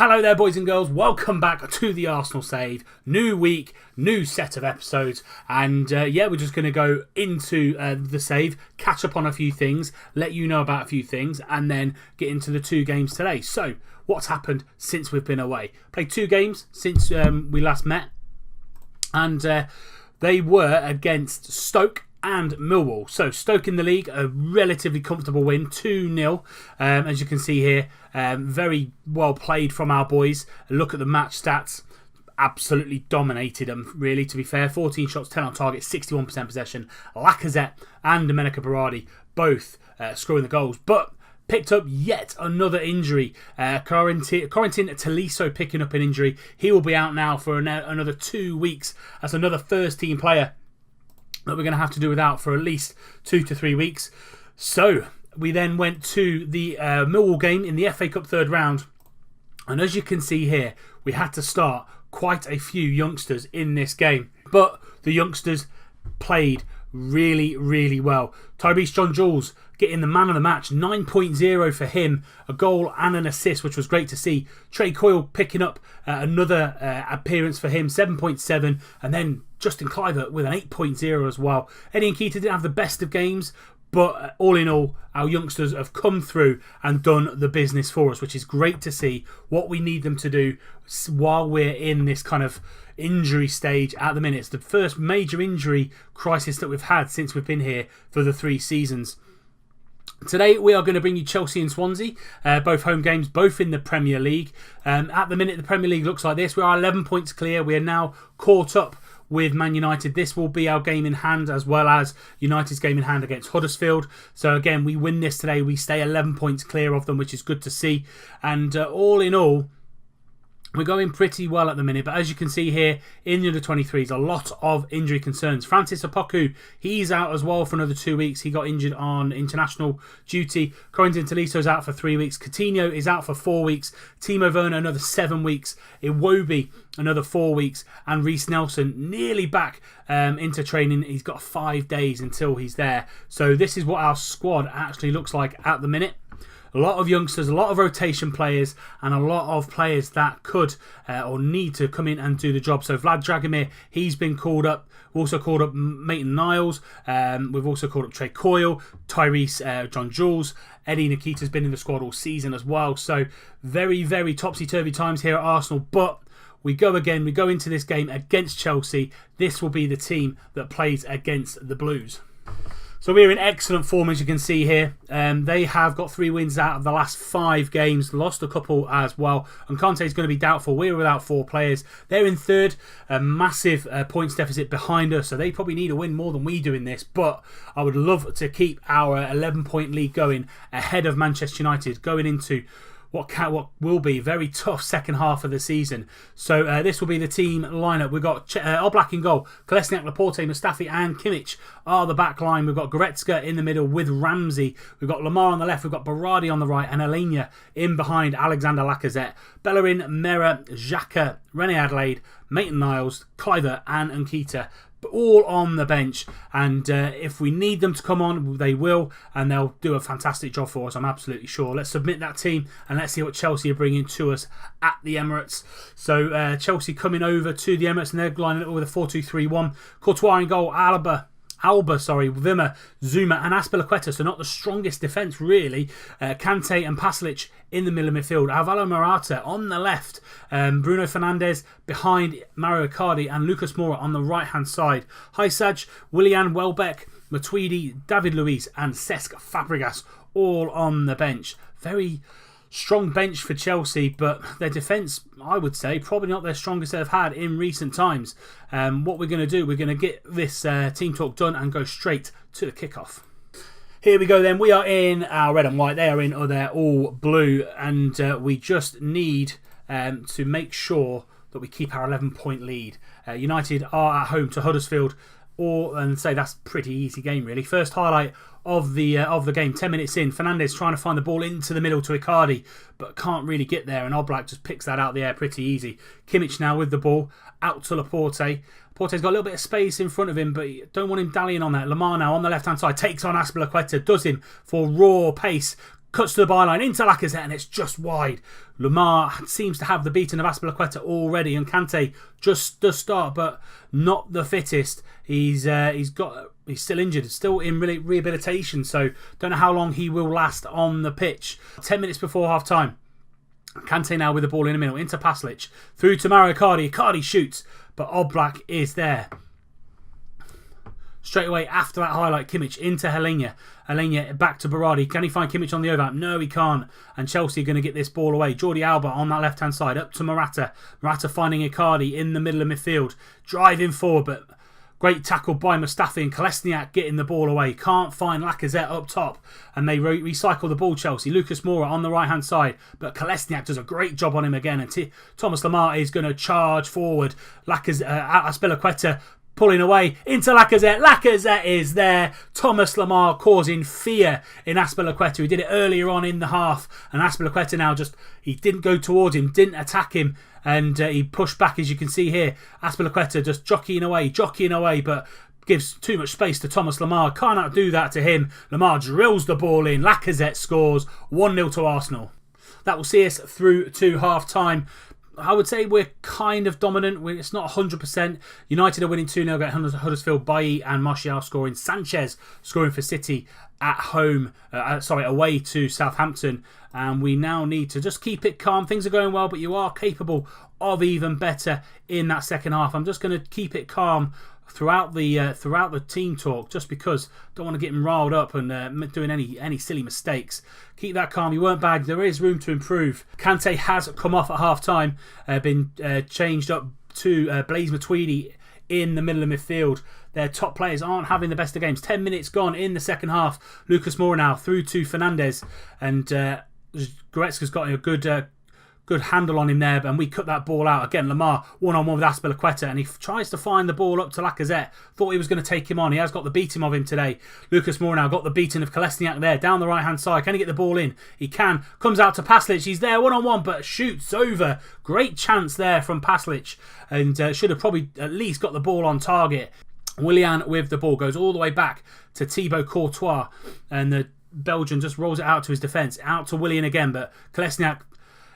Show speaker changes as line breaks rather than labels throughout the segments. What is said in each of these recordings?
Hello there, boys and girls. Welcome back to the Arsenal Save. New week, new set of episodes. And we're just going to go into the save, catch up on a few things, let you know about a few things, and then get into the two games today. So, what's happened since we've been away? Played two games since we last met. And they were against Stoke and Millwall. So Stoke in the league, a relatively comfortable win, 2-0. As you can see here, very well played from our boys. Look at the match stats. Absolutely dominated them, really, to be fair. 14 shots, 10 on target, 61% possession. Lacazette and Domenico Berardi both scoring the goals. But picked up yet another injury. Corentin Tolisso picking up an injury. He will be out now for another 2 weeks. That's another first team player that we're going to have to do without for at least 2 to 3 weeks. So we then went to the Millwall game in the FA Cup third round. And as you can see here, we had to start quite a few youngsters in this game. But the youngsters played really, really well. Tyrese John-Jules getting the man of the match, 9.0 for him, a goal and an assist, which was great to see. Trey Coyle picking up another appearance for him, 7.7, and then Justin Cliver with an 8.0 as well. Eddie Nketiah didn't have the best of games, but all in all, our youngsters have come through and done the business for us, which is great to see what we need them to do while we're in this kind of injury stage at the minute. It's the first major injury crisis that we've had since we've been here for the 3 seasons. Today we are going to bring you Chelsea and Swansea, both home games, both in the Premier League. At the minute the Premier League looks like this. We are 11 points clear. We are now caught up with Man United. This will be our game in hand, as well as United's game in hand against Huddersfield. So again, we win this today, we stay 11 points clear of them, which is good to see. And all in all, we're going pretty well at the minute, but as you can see here in the under-23s, a lot of injury concerns. Francis Opoku, he's out as well for another 2 weeks. He got injured on international duty. Corentin Tolisso out for 3 weeks. Coutinho is out for 4 weeks. Timo Werner another 7 weeks. Iwobi another 4 weeks. And Reece Nelson nearly back into training. He's got 5 days until he's there. So this is what our squad actually looks like at the minute. A lot of youngsters, a lot of rotation players, and a lot of players that could or need to come in and do the job. So Vlad Dragomir, he's been called up. We've also called up Maitland-Niles. We've also called up Trey Coyle, Tyrese John-Jules. Eddie Nketiah's been in the squad all season as well. So very, very topsy-turvy times here at Arsenal. But we go again. We go into this game against Chelsea. This will be the team that plays against the Blues. So we're in excellent form, as you can see here. They have got 3 wins out of the last 5 games, lost a couple as well. And Conte is going to be doubtful. We're without 4 players. They're in third, a massive points deficit behind us, so they probably need a win more than we do in this. But I would love to keep our 11-point lead going ahead of Manchester United, going into what will be a very tough second half of the season. So this will be the team lineup. We've got Oblak in goal. Kolasinac, Laporte, Mustafi and Kimmich are the back line. We've got Goretzka in the middle with Ramsey. We've got Lamar on the left. We've got Berardi on the right. And Alenia in behind Alexander Lacazette. Bellerin, Mera, Xhaka, René Adelaide, Maitland-Niles, Cliver and Nketiah, all on the bench. And if we need them to come on, they will, and they'll do a fantastic job for us, I'm absolutely sure. Let's submit that team and let's see what Chelsea are bringing to us at the Emirates. So Chelsea coming over to the Emirates, and they're lining up with a 4-2-3-1. Courtois in goal, Wimmer, Zuma and Azpilicueta, so not the strongest defence really. Kante and Pasalic in the middle of midfield. Alvaro Morata on the left. Bruno Fernandes behind Mario Icardi and Lucas Moura on the right hand side. Hysaj, Willian Welbeck, Matuidi, David Luiz and Cesc Fabregas all on the bench. Very strong bench for Chelsea, but their defence, I would say, probably not their strongest they've had in recent times. What we're going to do, we're going to get this team talk done and go straight to the kickoff. Here we go then. We are in our red and white. They are in they're all blue, and we just need to make sure that we keep our 11-point lead. United are at home to Huddersfield, and say that's a pretty easy game really. First highlight of the game, 10 minutes in, Fernandes trying to find the ball into the middle to Icardi, but can't really get there, and Oblak just picks that out of the air pretty easy. Kimmich now with the ball, out to Laporte. Porte's got a little bit of space in front of him, but don't want him dallying on that. Lamar now on the left-hand side, takes on Azpilicueta, does him for raw pace. Cuts to the byline into Lacazette and it's just wide. Lamar seems to have the beating of Azpilicueta already, and Kante just does start, but not the fittest. He's still injured, still in rehabilitation, so don't know how long he will last on the pitch. 10 minutes before half time. Kante now with the ball in the middle into Paslic, through to Mario Icardi. Icardi shoots, but Oblak is there. Straight away after that highlight, Kimmich into Helenia. Helenia back to Berardi. Can he find Kimmich on the overlap? No, he can't. And Chelsea are going to get this ball away. Jordi Alba on that left-hand side. Up to Morata. Morata finding Icardi in the middle of midfield. Driving forward, but great tackle by Mustafi, and Kolesniak getting the ball away. Can't find Lacazette up top. And they recycle the ball, Chelsea. Lucas Moura on the right-hand side. But Kolesniak does a great job on him again. And Thomas Lemar is going to charge forward. Azpilicueta pulling away into Lacazette. Lacazette is there. Thomas Lemar causing fear in Azpilicueta. He did it earlier on in the half. And Azpilicueta now he didn't go towards him, didn't attack him. And he pushed back, as you can see here. Azpilicueta just jockeying away, but gives too much space to Thomas Lemar. Can't outdo that to him. Lemar drills the ball in. Lacazette scores 1-0 to Arsenal. That will see us through to half-time. I would say we're kind of dominant. It's not 100%. United are winning 2-0 against Huddersfield. Bailly and Martial scoring. Sanchez scoring for City at home. Away to Southampton. And we now need to just keep it calm. Things are going well, but you are capable of even better in that second half. I'm just going to keep it calm throughout the team talk, just because I don't want to get him riled up and doing any silly mistakes. Keep that calm. You weren't bad. There is room to improve. Kante has come off at half time, been changed up to Blaise Matuidi in the middle of midfield. Their top players aren't having the best of games. 10 minutes gone in the second half. Lucas Moura now through to Fernandes, and Goretzka's got a good handle on him there, and we cut that ball out. Again, Lemar one-on-one with Azpilicueta, and he tries to find the ball up to Lacazette. Thought he was going to take him on. He has got the beating of him today. Lucas Moura now got the beating of Kolesniak there, down the right-hand side. Can he get the ball in? He can. Comes out to Paslic. He's there one-on-one, but shoots over. Great chance there from Paslic, and should have probably at least got the ball on target. Willian with the ball goes all the way back to Thibaut Courtois, and the Belgian just rolls it out to his defence. Out to Willian again, but Kolesniak,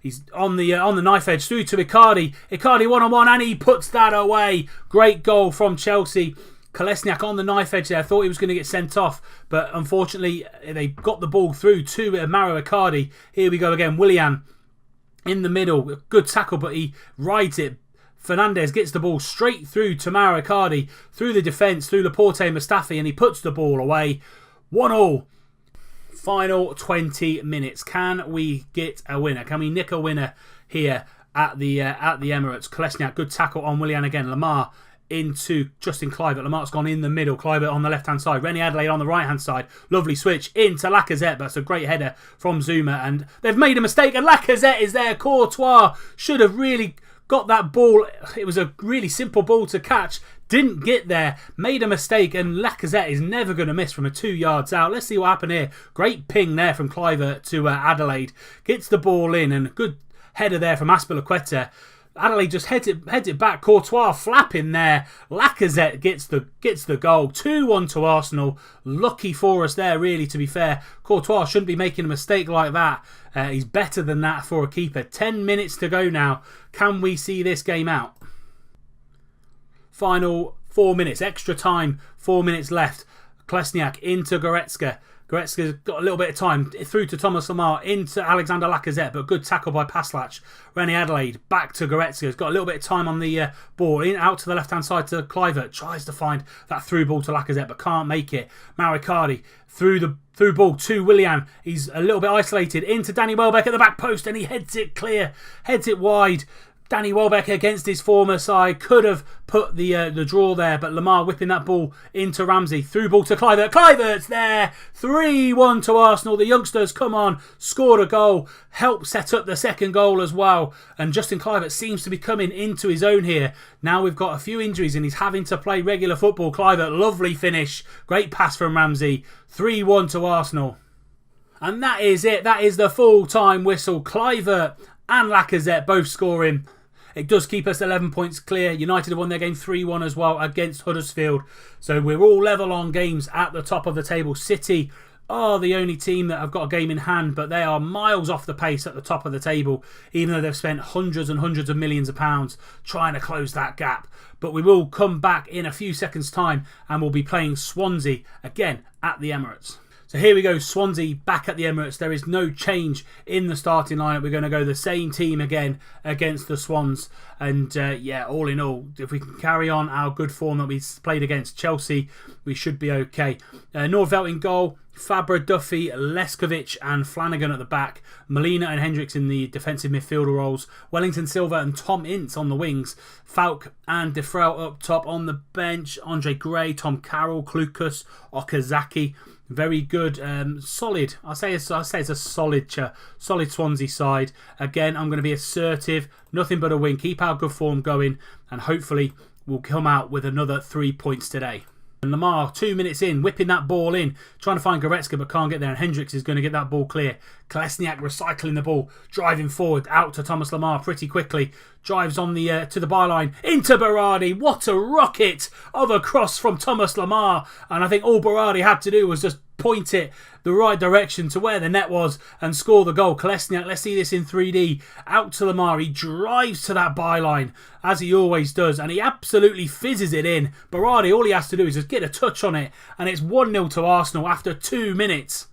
he's on the knife edge, through to Icardi. Icardi one-on-one, and he puts that away. Great goal from Chelsea. Kolesniak on the knife edge there. Thought he was going to get sent off, but unfortunately they got the ball through to Mario Icardi. Here we go again. Willian in the middle. Good tackle, but he rides it. Fernandes gets the ball straight through to Mario Icardi, through the defence, through Laporte and Mustafi, and he puts the ball away. 1-1. Final 20 minutes. Can we get a winner? Can we nick a winner here at the Emirates? Kolesniak, good tackle on Willian again. Lemar into Justin Kluivert. Lamar's gone in the middle. Kluivert on the left-hand side. Rennie Adelaide on the right-hand side. Lovely switch into Lacazette. That's a great header from Zuma. And they've made a mistake, and Lacazette is there. Courtois should have really got that ball. It was a really simple ball to catch. Didn't get there, made a mistake, and Lacazette is never going to miss from 2 yards out. Let's see what happened here. Great ping there from Kluivert to Adelaide. Gets the ball in, and a good header there from Azpilicueta. Adelaide just heads it back. Courtois flapping there. Lacazette gets the goal. 2-1 to Arsenal. Lucky for us there, really, to be fair. Courtois shouldn't be making a mistake like that. He's better than that for a keeper. 10 minutes to go now. Can we see this game out? Final 4 minutes, extra time, 4 minutes left. Kolesniak into Goretzka. Goretzka's got a little bit of time, through to Thomas Lemar, into Alexander Lacazette, but good tackle by Paslic. Rennie Adelaide, back to Goretzka. He's got a little bit of time on the ball, out to the left-hand side to Kluivert. Tries to find that through ball to Lacazette, but can't make it. Mario Icardi, through ball to Willian. He's a little bit isolated, into Danny Welbeck at the back post, and he heads it clear, heads it wide. Danny Welbeck against his former side could have put the draw there, but Lemar whipping that ball into Ramsey. Through ball to Kluivert. Kluivert's there. 3-1 to Arsenal. The youngsters come on, scored a goal, helped set up the second goal as well. And Justin Kluivert seems to be coming into his own here. Now we've got a few injuries and he's having to play regular football. Kluivert, lovely finish. Great pass from Ramsey. 3-1 to Arsenal. And that is it. That is the full-time whistle. Kluivert and Lacazette both scoring. It does keep us 11 points clear. United have won their game 3-1 as well against Huddersfield. So we're all level on games at the top of the table. City are the only team that have got a game in hand, but they are miles off the pace at the top of the table, even though they've spent hundreds and hundreds of millions of pounds trying to close that gap. But we will come back in a few seconds' time and we'll be playing Swansea again at the Emirates. So here we go, Swansea back at the Emirates. There is no change in the starting lineup. We're going to go the same team again against the Swans. And yeah, all in all, if we can carry on our good form that we played against Chelsea, we should be okay. Nordveld in goal, Fabra, Duffy, Leskovic and Flanagan at the back. Molina and Hendricks in the defensive midfielder roles. Wellington Silva and Tom Ince on the wings. Falk and Defrel up top. On the bench, Andre Gray, Tom Carroll, Klukas, Okazaki. Very good, solid. I say it's a solid Swansea side. Again, I'm going to be assertive, nothing but a win. Keep our good form going, and hopefully we'll come out with another 3 points today. And Lamar, 2 minutes in, whipping that ball in, trying to find Goretzka but can't get there. And Hendricks is going to get that ball clear. Kolesniak recycling the ball, driving forward out to Thomas Lamar pretty quickly. Drives on the to the byline into Berardi. What a rocket of a cross from Thomas Lamar! And I think all Berardi had to do was just point it the right direction to where the net was and score the goal. Kolesniak, let's see this in 3D. Out to Lamar. He drives to that byline as he always does, and he absolutely fizzes it in. Berardi, all he has to do is just get a touch on it, and it's 1-0 to Arsenal after 2 minutes.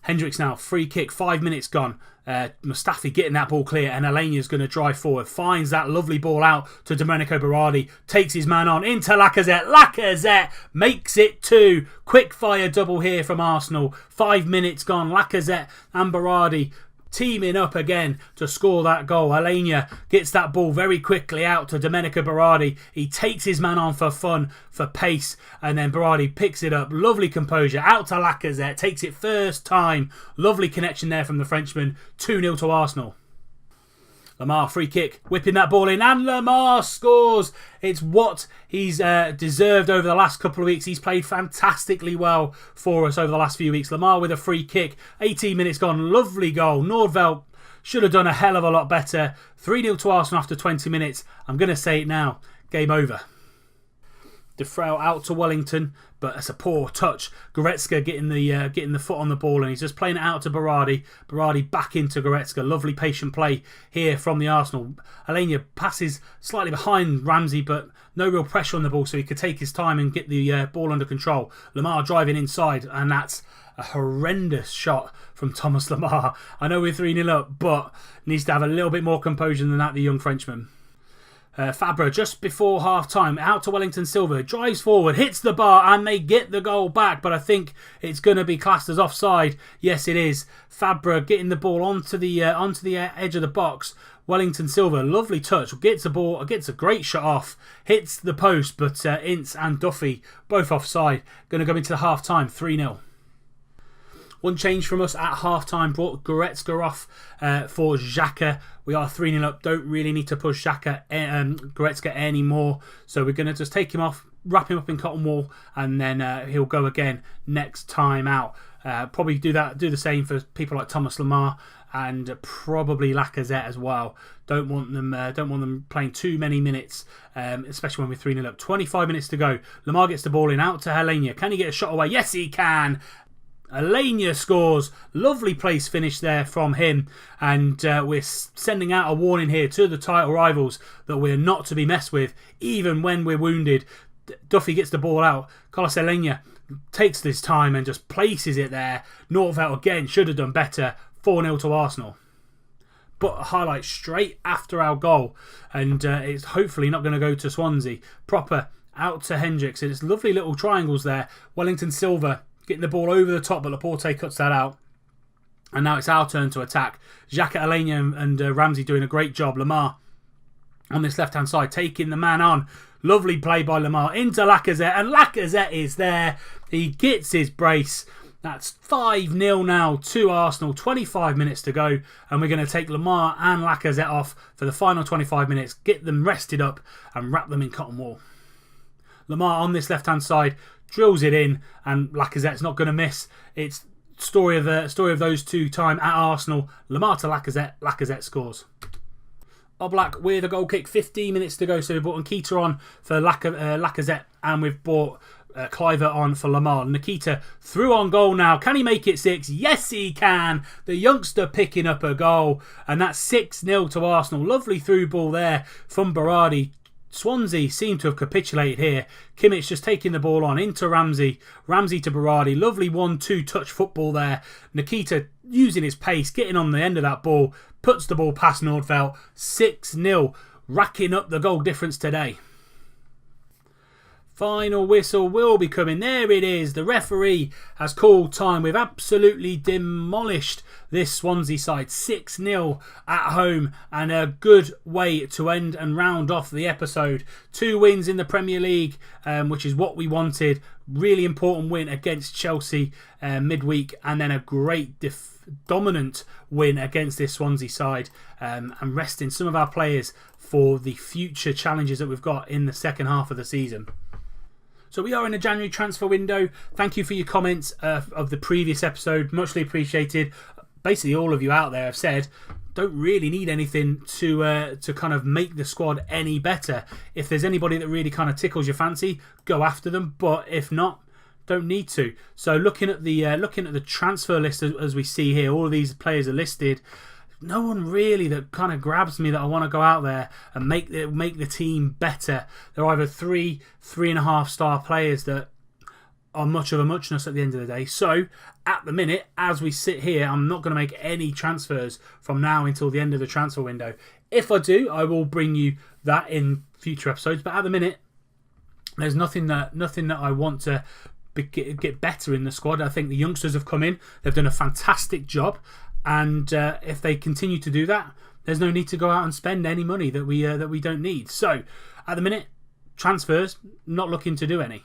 Hendricks now, free kick, 5 minutes gone. Mustafi getting that ball clear, and Alenia's going to drive forward. Finds that lovely ball out to Domenico Berardi. Takes his man on into Lacazette. Lacazette makes it 2. Quick fire double here from Arsenal. 5 minutes gone. Lacazette and Berardi teaming up again to score that goal. Alenia gets that ball very quickly out to Domenico Berardi. He takes his man on for fun, for pace, and then Berardi picks it up. Lovely composure out to Lacazette. Takes it first time. Lovely connection there from the Frenchman. 2-0 to Arsenal. Lamar, free kick, whipping that ball in, and Lamar scores. It's what he's deserved over the last couple of weeks. He's played fantastically well for us over the last few weeks. Lamar with a free kick, 18 minutes gone, lovely goal. Nordveld should have done a hell of a lot better. 3-0 to Arsenal after 20 minutes. I'm going to say it now, game over. Defrel out to Wellington, but it's a poor touch. Goretzka getting the foot on the ball, and he's just playing it out to Berardi. Berardi back into Goretzka. Lovely patient play here from the Arsenal. Alenia passes slightly behind Ramsey, but no real pressure on the ball, so he could take his time and get the ball under control. Lamar driving inside, and that's a horrendous shot from Thomas Lamar. I know we're 3-0 up, but needs to have a little bit more composure than that, the young Frenchman. Fabra just before half time, out to Wellington Silva, drives forward, hits the bar, and they get the goal back, but I think it's going to be classed as offside. Yes, it is. Fabra getting the ball onto the edge of the box. Wellington Silva, lovely touch, gets the ball, gets a great shot off, hits the post, but Ince and Duffy both offside. Going to go into the half time, 3-0. One change from us at half-time brought Goretzka off for Xhaka. We are 3-0 up. Don't really need to push Goretzka anymore. So we're going to just take him off, wrap him up in cotton wool, and then he'll go again next time out. Probably do the same for people like Thomas Lamar and probably Lacazette as well. Don't want them playing too many minutes, especially when we're 3-0 up. 25 minutes to go. Lamar gets the ball in, out to Alenia. Can he get a shot away? Yes, he can. Alenia scores. Lovely place finish there from him, and we're sending out a warning here to the title rivals that we're not to be messed with even when we're wounded. Duffy gets the ball out. Carlos Alenia takes this time and just places it there. Nordveld again should have done better. 4-0 to Arsenal. But a highlight straight after our goal, and it's hopefully not going to go to Swansea. Proper out to Hendricks, and it's lovely little triangles there. Wellington Silva getting the ball over the top, but Laporte cuts that out. And now it's our turn to attack. Xhaka, Alenia and Ramsey doing a great job. Lamar on this left-hand side, taking the man on. Lovely play by Lamar into Lacazette, and Lacazette is there. He gets his brace. That's 5-0 now to Arsenal. 25 minutes to go, and we're going to take Lamar and Lacazette off for the final 25 minutes, get them rested up, and wrap them in cotton wool. Lamar on this left-hand side drills it in, and Lacazette's not going to miss. It's story of those two time at Arsenal. Lamar to Lacazette. Lacazette scores. Oblak with a goal kick. 15 minutes to go. So we brought Nketiah on for Lacazette, and we've brought Cliver on for Lamar. Nikita through on goal now. Can he make it 6? Yes, he can. The youngster picking up a goal. And that's 6-0 to Arsenal. Lovely through ball there from Berardi. Swansea seem to have capitulated here. Kimmich just taking the ball on into Ramsey. Ramsey to Berardi. Lovely 1-2 touch football there. Nikita using his pace, getting on the end of that ball. Puts the ball past Nordfeldt. 6-0. Racking up the goal difference today. Final whistle will be coming. There it is. The referee has called time. We've absolutely demolished this Swansea side. 6-0 at home, and a good way to end and round off the episode. 2 wins in the Premier League, which is what we wanted. Really important win against Chelsea midweek, and then a great dominant win against this Swansea side, and resting some of our players for the future challenges that we've got in the second half of the season. So we are in a January transfer window. Thank you for your comments of the previous episode. Muchly appreciated. Basically, all of you out there have said, don't really need anything to kind of make the squad any better. If there's anybody that really kind of tickles your fancy, go after them. But if not, don't need to. So looking at the transfer list as we see here, all of these players are listed. No one really that kind of grabs me that I want to go out there and make the team better. They're either 3.5 star players that are much of a muchness at the end of the day. So at the minute, as we sit here, I'm not going to make any transfers from now until the end of the transfer window. If I do, I will bring you that in future episodes. But at the minute, there's nothing that I want to get better in the squad. I think the youngsters have come in. They've done a fantastic job. And if they continue to do that, there's no need to go out and spend any money that we don't need. So at the minute, transfers, not looking to do any.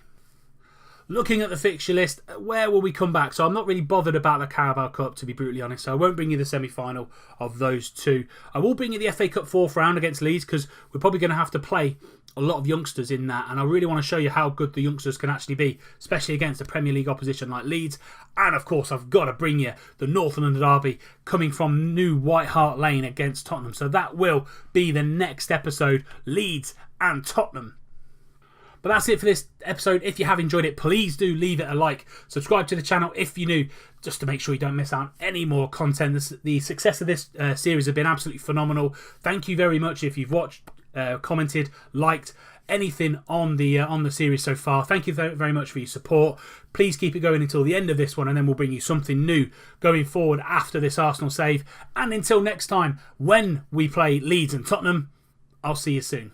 Looking at the fixture list, where will we come back? So I'm not really bothered about the Carabao Cup, to be brutally honest. So I won't bring you the semi-final of those two. I will bring you the FA Cup 4th round against Leeds, because we're probably going to have to play a lot of youngsters in that. And I really want to show you how good the youngsters can actually be, especially against a Premier League opposition like Leeds. And of course, I've got to bring you the North London derby coming from New White Hart Lane against Tottenham. So that will be the next episode, Leeds and Tottenham. But that's it for this episode. If you have enjoyed it, please do leave it a like. Subscribe to the channel if you're new, just to make sure you don't miss out on any more content. The success of this series has been absolutely phenomenal. Thank you very much if you've watched, commented, liked anything on the series so far. Thank you very much for your support. Please keep it going until the end of this one, and then we'll bring you something new going forward after this Arsenal save. And until next time, when we play Leeds and Tottenham, I'll see you soon.